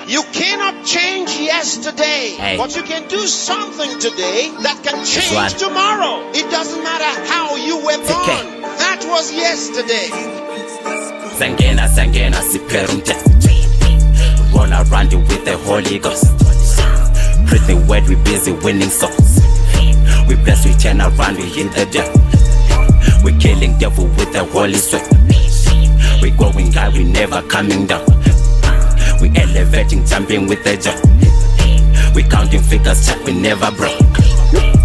You cannot change yesterday, but you can do something today that can change tomorrow. It doesn't matter how you were born. That was yesterday. Sangena, siperumte. Roll around you with the Holy Ghost. Pretty word, we busy winning souls. We bless, we turn around, we hit the devil. We killing devil with the Holy Sweat. We going high, we never coming down. We elevating, jumping with the job. We counting figures, check, we never broke.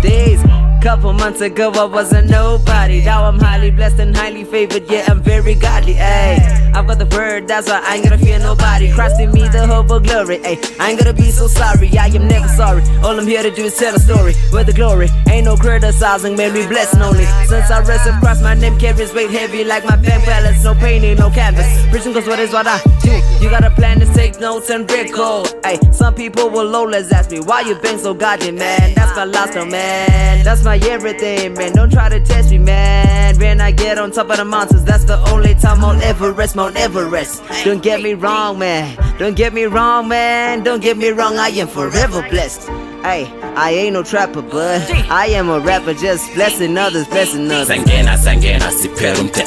Days, couple months ago I wasn't nobody. Now I'm highly blessed and highly favored, yeah, I'm very godly, ayy. I've got the word, that's why I ain't gonna fear nobody. Christ in me, the hope of glory, ayy. I ain't gonna be so sorry, I am never sorry. All I'm here to do is tell a story with the glory. Ain't no criticizing, man, we blessing only. Since I rest in Christ, my name carries weight heavy like my bank balance. No pain, ain't no canvas. Preaching cause what is what I do. You got a plan to take notes and record, ayy. Some people will always ask me, why you been so godly, man? That's my last no, man. That's my everything, man. Don't try to test me, man. When I get on top of the mountains, that's the only time I'll ever rest. Mount Everest. Don't get me wrong, man. Don't get me wrong, man. Don't get me wrong, I am forever blessed. Hey, I ain't no trapper, but I am a rapper, just blessing others, blessing others. Sangena, siperumte.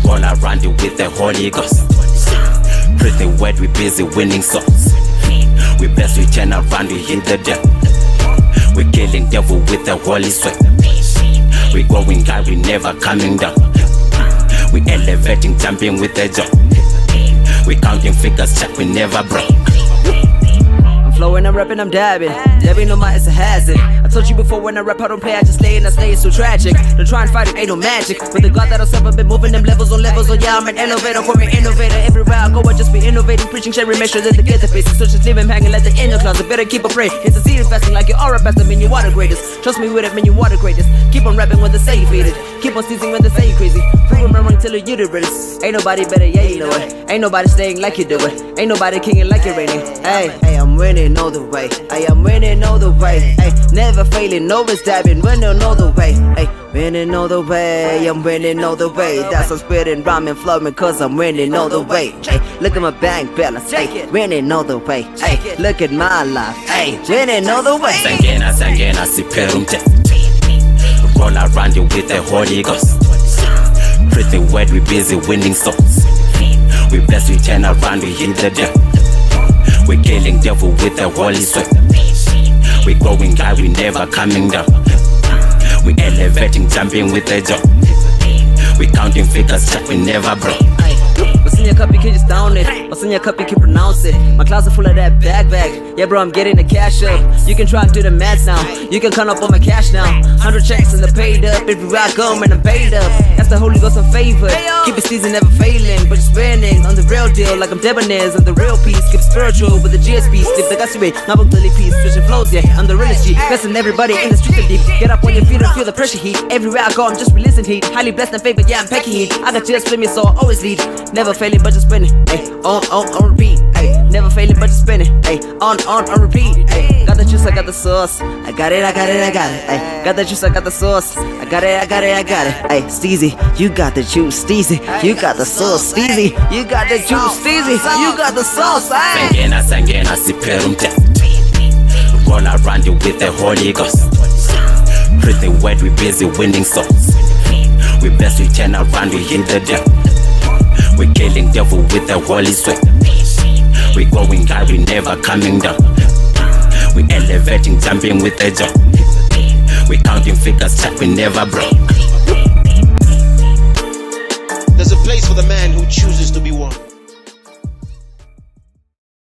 Roll around you with the Holy Ghost. Pretty word, we busy winning souls. We bless, we turn around, we hit the devil. We killing devil with the Holy Sweat. We going high, we never coming down. We elevating, jumping with the job. We counting figures, check, we never broke. I'm flowing, I'm rapping, I'm dabbing. Dabbing no mind, it's a hazard. I told you before, when I rap, I don't play, I just lay and I stay, it's so tragic. Don't try and fight it, ain't no magic. But the God that I serve, I've been moving them levels on levels. Oh yeah, I'm an elevator, call me innovator. Everywhere I go, I just be innovating, preaching, sharing, make sure that they get the basics. So just living, hanging like the inner closet. Better keep a prayer. It's a seed investing like you are a pastor, mean you are the greatest. Trust me with it, mean you are the greatest. Keep on rapping when they say you faded. Keep on seizing when they say you crazy. Prove them wrong till you the realest. Ain't nobody better, yeah, you know it. Ain't nobody staying like you do it. Ain't nobody kinging like you're reigning. Hey, I'm winning all the way. I am winning all the way. Hey, never failing, no stabbing, winning all the way. Hey, winning all the way. I'm winning all the way. That's I'm spitting, rhyming, flowing, cause I'm winning all the way. Hey, look at my bank balance. Hey, winning all the way. Hey, look at my life. Hey, winning all the way. Sangena, siperumte. Roll around you with the Holy Ghost. Pretty word, we busy winning souls. We bless, we turn around, we hit the devil. We killing devil with the Holy Sweat. We going high, we never coming down. We elevating, jumping with the job. We counting figures, check, we never broke. What's in your cup, you can just down it. What's in your cup, you can pronounce it. My closet full of that bag. Yeah, bro, I'm getting the cash up. You can try and do the math now. You can count up on my cash now. 100 checks and they're paid up. Everywhere I go, man, I'm paid up. That's the Holy Ghost, I'm favored. Keep it season, never failing, but just winning on the real deal, like I'm debonaires on the real piece. Keep spiritual with the GSP. Slip the gassy way, not really peace. Switching flows, yeah, I'm the realest G. Blessing everybody in the street of deep. Get up on your feet and feel the pressure heat. Everywhere I go, I'm just releasing heat. Highly blessed and favored, yeah, I'm packing heat. I got just split me, so I always lead. Never failing, but just spinning. Ay, on repeat. Ay, never failing, but just spinning. Ay, on repeat. Ay, got the juice, I got the sauce. I got it. Ay, got the juice, I got the sauce. I got it. Ay, Steezy, you got the juice. Steezy, you got the sauce. Steezy, you got the juice. Steezy, you got the sauce. Ay. Sangena, siperumte. Roll around you with the Holy Ghost. Pretty word, we busy winning souls. We bless, we turn around, we hit the devil. We killing devil with the Holy Sweat. We going high, we never coming down. We elevating, jumping with the job. We counting figures, check, we never broke. There's a place for the man who chooses to be one.